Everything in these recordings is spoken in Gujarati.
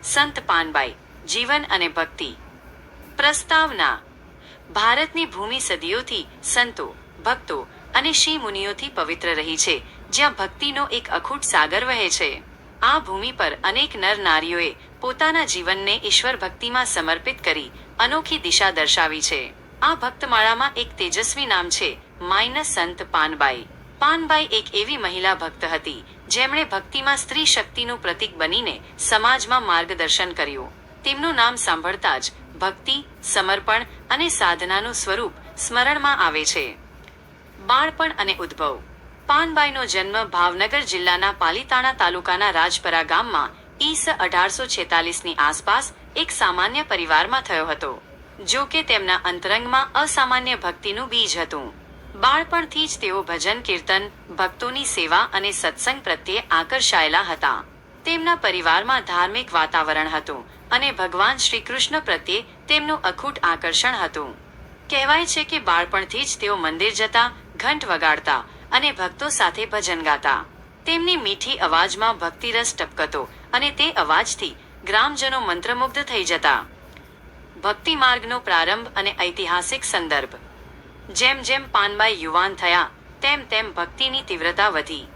સંત પાનબાઈ, જીવન અને ભક્તિ. પ્રસ્તાવના. ભારતની ભૂમિ સદીઓથી સંતો, ભક્તો અને ઋષિ મુનિઓથી પવિત્ર રહી છે, જ્યાં ભક્તિનો એક અખૂટ સાગર વહે છે. આ ભૂમિ પર અનેક નર નારીઓએ પોતાના જીવનને ઈશ્વર ભક્તિમાં સમર્પિત કરી અનોખી દિશા દર્શાવી છે. આ ભક્તમાળામાં એક તેજસ્વી નામ છે, સંત પાનબાઈ. પાનબાઈ એક એવી મહિલા ભક્ત હતી જેમણે ભક્તિમાં સ્ત્રી શક્તિનું પ્રતીક બનીને સમાજમાં માર્ગદર્શન કર્યું. તેમનું નામ સાંભળતા જ ભક્તિ, સમર્પણ અને સાધનાનું સ્વરૂપ સ્મરણમાં આવે છે. બાળપણ અને ઉદ્ભવ. પાનબાઈનો જન્મ ભાવનગર જિલ્લાના પાલીતાણા તાલુકાના રાજપરા ગામમાં ઈસ 1846ની આસપાસ એક સામાન્ય પરિવારમાં થયો હતો. જો કે તેમના અંતરંગમાં અસામાન્ય ભક્તિનું બીજ હતું. બાળપણથી જ તેઓ ભજન કીર્તન, ભક્તોની સેવા અને સત્સંગ પ્રત્યે આકર્ષાયેલા હતા. તેમના પરિવારમાં ધાર્મિક વાતાવરણ હતું અને ભગવાન શ્રી કૃષ્ણ પ્રત્યે તેમનું અખૂટ આકર્ષણ હતું. કહેવાય છે કે બાળપણથી જ તેઓ મંદિર જતા, ઘંટ વગાડતા અને ભક્તો સાથે ભજન ગાતા. તેમની મીઠી અવાજમાં ભક્તિરસ ટપકતો અને તે અવાજથી ગ્રામજનો મંત્રમુગ્ધ થઈ જતા. ભક્તિ માર્ગનો પ્રારંભ અને ઐતિહાસિક સંદર્ભ. જેમ જેમ પાનબાઈ યુવાન થયા તેમ તેમ ભક્તિની તીવ્રતા વધી.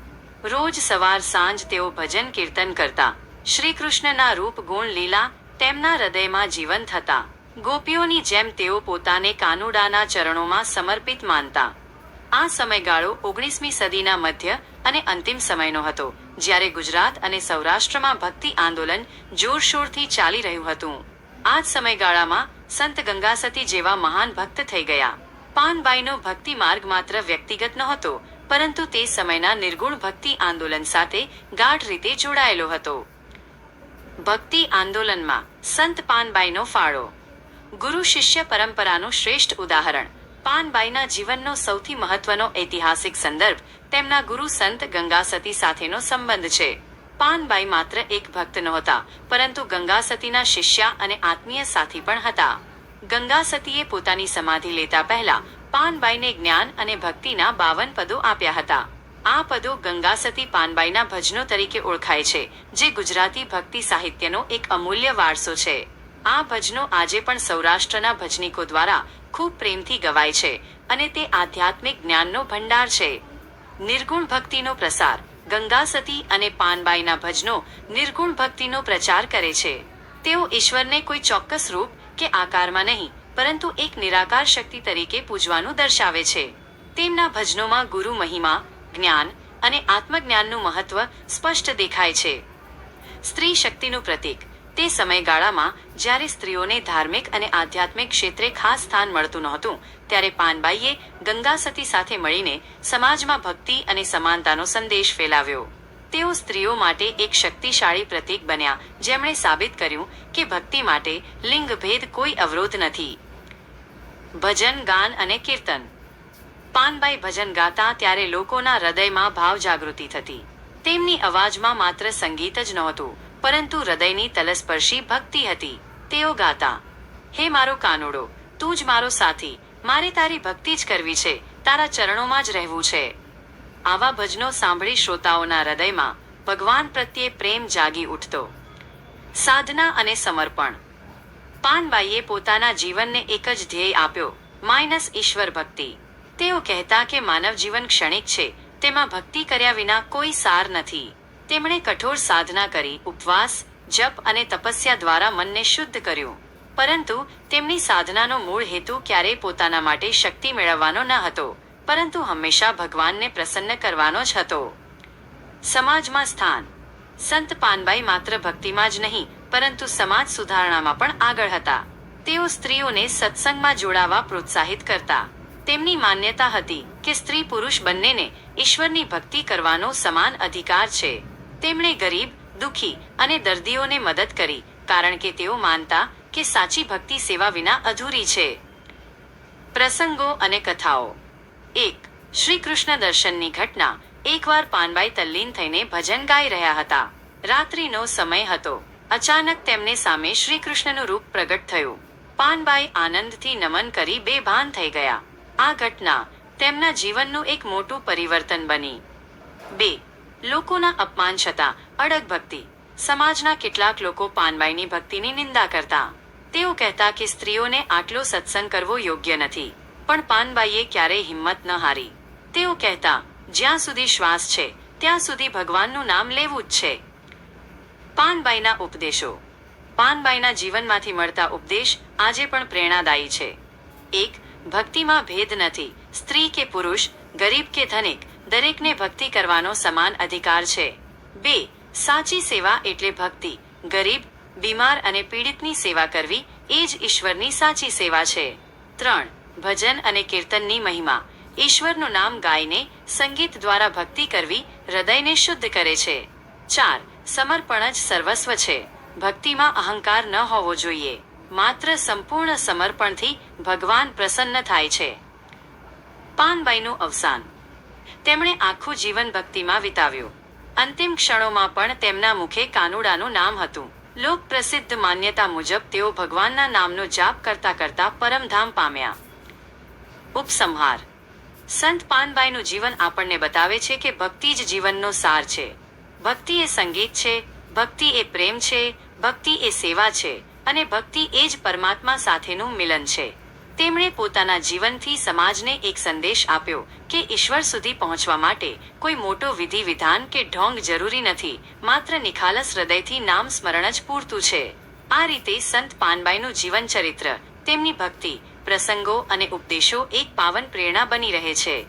રોજ સવાર સાંજ તેઓ ભજન કીર્તન કરતા. શ્રી કૃષ્ણના રૂપ ગુણ લીલા તેમના હૃદયમાં જીવંત હતા. ગોપીઓની જેમ તેઓ પોતાને કાનુડાના ચરણોમાં સમર્પિત માનતા. આ સમયગાળો 19મી સદીના મધ્ય અને અંતિમ સમયનો હતો, જ્યારે ગુજરાત અને સૌરાષ્ટ્રમાં ભક્તિ આંદોલન જોરશોરથી ચાલી રહ્યું હતું. આ જ સમયગાળામાં સંત ગંગાસતી જેવા મહાન ભક્ત થઈ ગયા. પાનબાઈનો ભક્તિ માર્ગ માત્ર વ્યક્તિગત નહોતો, પરંતુ તે સમયના નિર્ગુણ ભક્તિ આંદોલન સાથે ગાઢ રીતે જોડાયેલો હતો. ભક્તિ આંદોલનમાં સંત પાનબાઈનો ફાળો. ગુરુ શિષ્ય પરંપરાનું શ્રેષ્ઠ ઉદાહરણ. પાનબાઈના જીવનનો સૌથી મહત્વનો ઐતિહાસિક સંદર્ભ તેમના ગુરુ સંત ગંગાસતી સાથેનો સંબંધ છે. પાનબાઈ માત્ર એક ભક્ત નહોતા, પરંતુ ગંગાસતીના શિષ્યા અને આત્મીય સાથી પણ હતા. ગંગાસતીએ પોતાની સમાધિ લેતા પહેલા પાનબાઈને જ્ઞાન અને ભક્તિના 52 પદો આપ્યા હતા. આ પદો ગંગાસતી પાનબાઈના ભજનો તરીકે ઓળખાય છે, જે ગુજરાતી ભક્તિ સાહિત્યનો એક અમૂલ્ય વારસો છે. આ ભજનો આજે પણ સૌરાષ્ટ્રના ભજનીકો દ્વારા ખૂબ પ્રેમથી ગવાય છે અને તે આધ્યાત્મિક જ્ઞાનનો ભંડાર છે. નિર્ગુણ ભક્તિનો પ્રસાર. ગંગાસતી અને પાનબાઈના ભજનો નિર્ગુણ ભક્તિનો પ્રચાર કરે છે. તેઓ ઈશ્વરને કોઈ ચોક્કસ રૂપ કે આકારમાં નહીં, પરંતુ એક નિરાકાર શક્તિ તરીકે પૂજવાનું દર્શાવે છે. તેમના ભજનોમાં ગુરુ મહિમા, જ્ઞાન અને આત્મજ્ઞાનનું મહત્વ સ્પષ્ટ દેખાય છે. સ્ત્રી શક્તિનું પ્રતીક. તે સમયગાળામાં જ્યારે સ્ત્રીઓને ધાર્મિક અને આધ્યાત્મિક ક્ષેત્રે ખાસ સ્થાન મળતું નહોતું, ત્યારે પાનબાઈએ ગંગાસતી સાથે મળીને સમાજમાં ભક્તિ અને સમાનતાનો સંદેશ ફેલાવ્યો. તેઓ સ્ત્રીઓ માટે એક શક્તિશાળી પ્રતીક બન્યા, જેમણે સાબિત કર્યું કે ભક્તિ માટે લિંગભેદ કોઈ અવરોધ નથી. ભજન, ગાન અને કીર્તન. પાનબાઈ ભજન ગાતા ત્યારે લોકોના હૃદયમાં ભાવ જાગૃતિ થતી. તેમની અવાજમાં માત્ર સંગીત જ નહોતું, પરંતુ હૃદયની તલસ્પર્શી ભક્તિ હતી. તેઓ ગાતા, હે મારો કાનુડો, તું જ મારો સાથી, મારે તારી ભક્તિ જ કરવી છે, તારા ચરણોમાં જ રહેવું છે. આવા ભજનો સાંભળી શ્રોતાઓના હૃદયમાં ભગવાન પ્રત્યે પ્રેમ જાગી ઉઠતો. સાધના અને સમર્પણ. પાનબાઈએ પોતાના જીવનને એક જ ધ્યેય આપ્યો, ઈશ્વર ભક્તિ. તેઓ કહેતા કે માનવ જીવન ક્ષણિક છે, તેમાં ભક્તિ કર્યા વિના કોઈ સાર નથી. તેમણે કઠોર સાધના કરી, ઉપવાસ, જપ અને તપસ્યા દ્વારા મનને શુદ્ધ કર્યું. પરંતુ તેમની સાધનાનો મૂળ હેતુ ક્યારેય પોતાના માટે શક્તિ મેળવવાનો ન હતો, પરંતુ હંમેશા ભગવાનને પ્રસન્ન કરવાનો જ હતો. સમાજમાં સ્થાન. સંત પાનબાઈ માત્ર ભક્તિમાં જ નહીં, પરંતુ સમાજ સુધારણામાં પણ આગળ હતા. તેઓ સ્ત્રીઓને સત્સંગમાં જોડાવા પ્રોત્સાહિત કરતા. તેમની માન્યતા હતી કે સ્ત્રી પુરુષ બંનેને ઈશ્વરની ભક્તિ કરવાનો સમાન અધિકાર છે. તેમણે ગરીબ, દુઃખી અને દર્દીઓને મદદ કરી, કારણ કે તેઓ માનતા કે સાચી ભક્તિ સેવા વિના અધૂરી છે. પ્રસંગો અને કથાઓ. 1. શ્રી કૃષ્ણ દર્શનની ઘટના. એકવાર પાનબાઈ તલ્લીન થઈને ભજન ગાઈ રહ્યા હતા. રાત્રિનો સમય હતો. અચાનક તેમને સામે શ્રી કૃષ્ણનું રૂપ પ્રગટ થયું. પાનબાઈ આનંદથી નમન કરી બેભાન થઈ ગયા. આ ઘટના તેમના જીવનનું એક મોટું પરિવર્તન બની. 2. લોકોના અપમાન છતાં અડગ ભક્તિ. સમાજના કેટલાક લોકો પાનબાઈની ભક્તિની નિંદા કરતા. તેઓ કહેતા કે સ્ત્રીઓને આટલો સત્સંગ કરવો યોગ્ય નથી. પણ પાનબાઈએ ક્યારેય હિંમત ન હારી. તેઓ કહેતા, જ્યાં સુધી શ્વાસ છે ત્યાં સુધી ભગવાનનું નામ લેવું જ છે. પાનબાઈના ઉપદેશો. પાનબાઈના જીવનમાંથી મળતા ઉપદેશ આજે પણ પ્રેરણાદાયી છે. 1. ભક્તિમાં ભેદ નથી. સ્ત્રી કે પુરુષ, ગરીબ કે ધનિક, દરેકને ભક્તિ કરવાનો સમાન અધિકાર છે. 2. સાચી સેવા એટલે ભક્તિ. ગરીબ, બીમાર અને પીડિતની સેવા કરવી એ જ ઈશ્વરની સાચી સેવા છે. 3. ભજન અને કીર્તનની મહિમા. ઈશ્વરનું નામ ગાઈને સંગીત દ્વારા ભક્તિ કરવી હૃદયને શુદ્ધ કરે છે. 4. સમર્પણ જ સર્વસ્વ છે. ભક્તિમાં અહંકાર ન હોવો જોઈએ. માત્ર સંપૂર્ણ સમર્પણથી ભગવાન પ્રસન્ન થાય છે. પાનબાઈનું અવસાન. તેમણે આખું જીવન ભક્તિમાં વિતાવ્યું. અંતિમ ક્ષણોમાં પણ તેમના મુખે કાનુડાનું નામ હતું. લોક પ્રસિદ્ધ માન્યતા મુજબ તેઓ ભગવાનના નામનો જાપ કરતા કરતા પરમધામ પામ્યા. ઉપસંહાર. સંત પાનબાઈનું જીવન આપણને બતાવે છે કે ભક્તિ જ જીવનનો સાર છે. ભક્તિ એ સંગીત છે, ભક્તિ એ પ્રેમ છે, ભક્તિ એ સેવા છે, અને ભક્તિ એ જ પરમાત્મા સાથેનું મિલન છે. તેમણે પોતાના જીવનથી સમાજને એક સંદેશ આપ્યો કે ઈશ્વર સુધી પહોંચવા માટે કોઈ મોટો વિધિ વિધાન કે ઢોંગ જરૂરી નથી, માત્ર નિખાલસ હૃદયથી નામ સ્મરણ જ પૂરતું છે. આ રીતે સંત પાનબાઈનું જીવન ચરિત્ર, તેમની ભક્તિ, પ્રસંગો અને ઉપદેશો એક પાવન પ્રેરણા બની રહે છે.